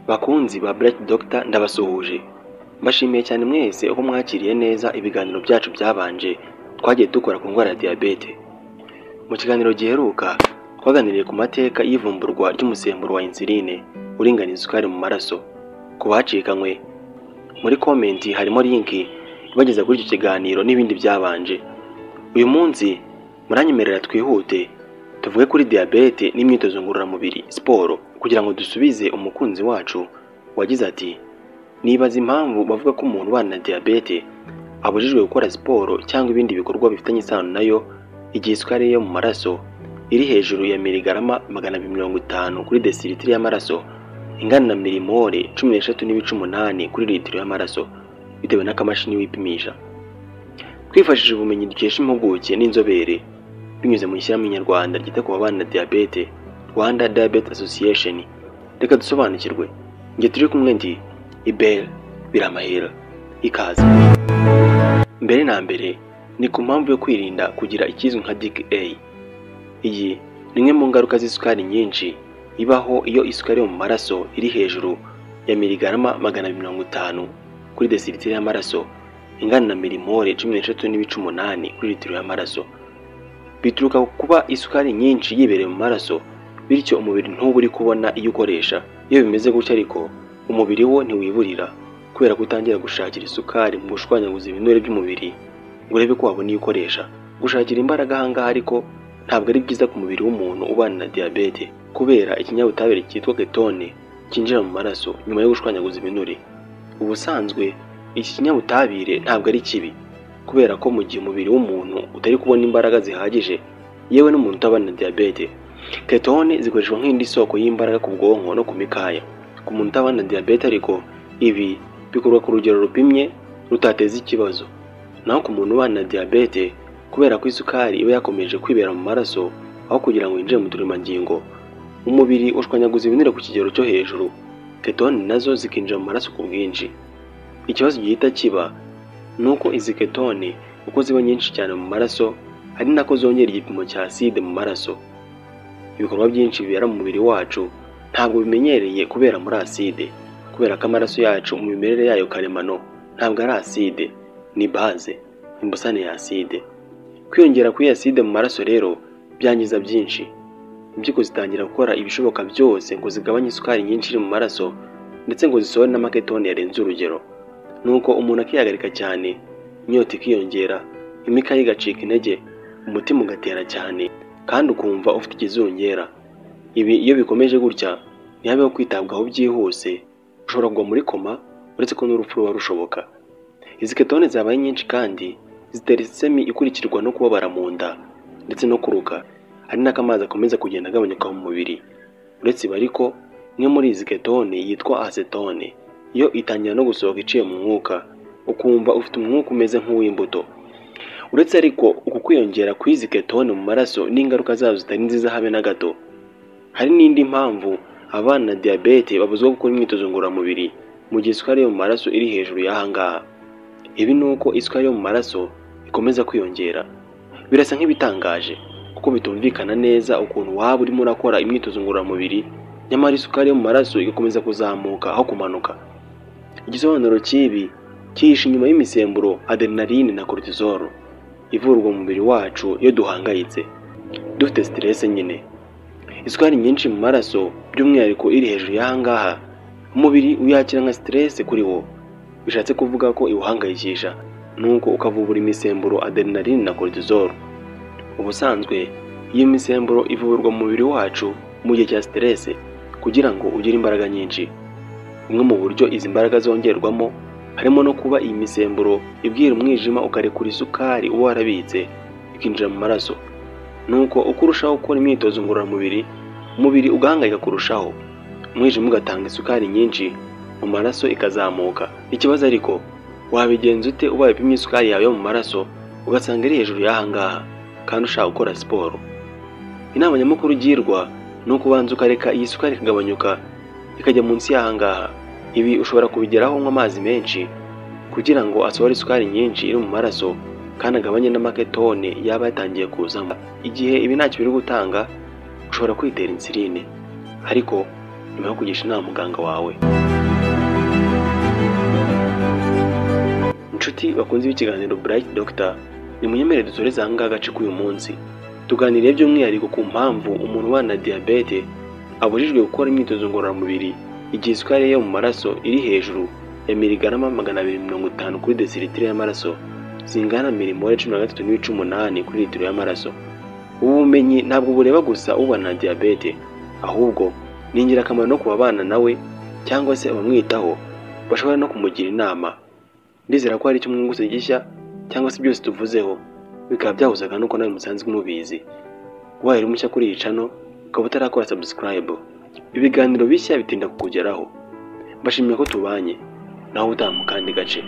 Bakunzi ba Black Doctor ndabasuhuje. Mbashimiye cyane mwese uko mwakiriye neza ibiganiro byacu byabanje twagiye dukora ku ndwara ya diabete. Mu kiganiro giheruka twaganiriye ku mateka y'ivumburwa ry'umusemburo wa insuline uringaniza isukari mu maraso. Ku bacikanywe muri comment harimo link ibageza kuri icyo kiganiro n'ibindi byabanje. Uyu munsi muranyemerera twihute tuvuge kuri diabete n'imyitozo ngororamubiri siporo kugira ngo dusubize umukunzi wacu wagize ati nibaza impamvu bavuga ko umuntu ubana na diabete abujijwe gukora siporo cyangwa ibindi bikorwa bifitanye isano nayo igihe isukari yo mu maraso iri hejuru ya miligarama 250 kuri desilitiri y'amaraso ingana na milimole 13.8 kuri litiro y'amaraso bitewe n'akamashini wipimisha. Twifashishije ubumenyi dukesha impuguke n'inzobere binyuze mu ishyirahamwe nyarwanda ryita ku babana na diabete Rwanda Diabetes Association, reka dusobanukirwe. Nge turi kumwe ndi Ibel Biramahera, ikaze. Mbere na mbere ni ku mpamvu yo kwirinda kugira ikizwi nka DKA. Iyi ni imwe mu ngaruka z'isukari nyinshi ibaho iyo isukari yo mu maraso iri hejuru ya miligarama 250 kuri desilitiri y'amaraso ingana na milimole 13.8 kuri litiro y'amaraso. Bituruka kuba isukari nyinshi yibereye mu maraso, bityo umubiri ntuburi kubona iyo ukoresha. Iyo bimeze gutya ariko umubiri wo ntiwiburira kubera kutangira gushakira isukari mu gushwanyaguza ibinure by'umubiri ngo urebe ko wabona iyo ukoresha. Gushakira imbaraga ahangaha ariko ntabwo ari byiza ku mubiri w'umuntu ubana na diabete kubera ikinyabutabire cyitwa ketone cyinjira mu maraso nyuma yo gushwanyaguza ibinure. Ubusanzwe iki kinyabutabire ntabwo ari kibi kubera ko mu gihe umubiri w'umuntu utari kubona imbaraga zihagije, yewe n'umuntu utabana na diabete, ketone zikoreshwa nk'indi soko y'imbaraga ku bwonko no ku mikaya. Ku muntu utabana na diabete ariko ibi bikorwa ku rugero rupimye rutateza ikibazo. Naho ku muntu ubana na diabete kubera ko isukari iba yakomeje kwibera mu maraso aho kugira ngo yinjire mu turemangingo, umubiri ushwanyaguza ibinure ku kigero cyo hejuru, ketone nazo zikinjira mu maraso ku bwinshi. Ikibazo gihita kiba nuko izi ketone uko ziba nyinshi cyane mu maraso ari nako zongera igipimo cya acide mu maraso. Ibikorwa byinshi bibera mu mubiri wacu ntabwo bimenyereye kubera muri acide kubera ko amaraso yacu mu mimerere yayo karemano ntabwo ari acide, ni base, imbusane ya acide. Kwiyongera kuri acide mu maraso rero byangiza byinshi. Impyiko zitangira gukora ibishoboka byose ngo zigabanye isukari nyinshi iri mu maraso ndetse ngo zisohore n'amaketone yarenze urugero. Nuko umuntu akihagarika cyane, inyota ikiyongera, imikaya igacika intege, umutima ugatera cyane kandi ukumva ufite ikizungera. Ibi iyo bikomeje gutya ntihabeho kwitabwaho byihuse ushobora kugwa muri koma uretse ko n'urupfu ruba rushoboka. Izi ketone zabaye nyinshi kandi zitera isemi ikurikirwa no kubabara mu nda ndetse no kuruka, ari nako amazi akomeza kugenda agabanyuka mu mubiri. Uretse ibi ariko imwe muri izi ketone yitwa acetone, iyo itangira no gusohoka iciye mu mwuka ukumva ufite umwuka umeze nk'uw'imbuto. Uretse ariko uku kwiyongera kw'izi ketone mu maraso n'ingaruka zazo zitari nziza habe na gato, hari n'indi mpamvu abana na diabete babuzwa gukora imyitozo ngororamubiri mu gihe isukari yo mu maraso iri hejuru y'ahangaha. Ibi ni uko isukari yo mu maraso ikomeza kwiyongera. Birasa nk'ibitangaje kuko bitumvikana neza ukuntu waba urimo urakora imyitozo ngororamubiri nyamara isukari yo mu maraso igakomeza kuzamuka aho kumanuka. Igisobanuro cy'ibi cyihishe inyuma y'imisemburo adrenaline na cortisol ivurwa mu mubiri wacu iyo duhangayitse, dufite stress nyine. Isukari nyinshi mu maraso by'umwihariko iri hejuru y'ahangaha umubiri uyakira nka stress kuri wo, bishatse kuvuga ko iwuhangayikisha nuko ukavubura imisemburo adrenaline na cortisol. Ubusanzwe iyi misemburo ivurwa mu mubiri wacu mu gihe cya stress kugira ngo ugire imbaraga nyinshi. Bumwe mu buryo izi mbaraga zongerwamo harimo no kuba iyi misemburo ibwira umwijima ukarekura isukari uba warabitse ikinjira mu maraso. Nuko uko urushaho gukora imyitozo ngororamubiri umubiri ugahangayika kurushaho, umwijima ugatanga isukari nyinshi mu maraso ikazamuka. Ikibazo ariko wabigenza ute ubaye upimye isukari yawe yo mu maraso ugasanga iri hejuru y'ahangaha kandi ushaka gukora siporo? Inama nyamukuru ugirwa ni ukubanza ukareka iyi sukari ikagabanyuka ikajya munsi y'ahangaha. Ibi ushobora kubigeraho unywa amazi menshi kugira ngo asohore isukari nyinshi iri mu maraso kandi agabanye n'amaketone yaba yatangiye kuzamo. Igihe ibi ntacyo biri gutanga ushobora kwitera insuline, ariko nyuma yo kugisha inama muganga wawe. Inshuti bakunze ikiganiro Bright Doctor, ni munyemere dusoreza ahangaha agace k'uyu munsi. Tuganiriye by'umwihariko ku mpamvu umuntu ubana na diabete abujijwe gukora imyitozo ngororamubiri igihe isukari yo mu maraso iri hejuru ya miligarama 250 kuri decilitire y'amaraso, zingana na milimole 13.8 kuri litiro y'amaraso. Ubu bumenyi ntabwo bureba gusa ubana na diabete, ahubwo ni ingirakamaro no kubabana nawe cyangwa se abamwitaho bashobora no kumugira inama. Ndizera ko hari icyo mwungutse gishya cyangwa se byose tuvuzeho bikaba byahuzaga nuko nawe musanzwe mubizi. Wahere mushya kuri iyi channel ukaba utarakora subscribe, ibiganiro bishya bitinda kukugeraho. Mbashimiye ko tubanye naho utaha mu kandi gace.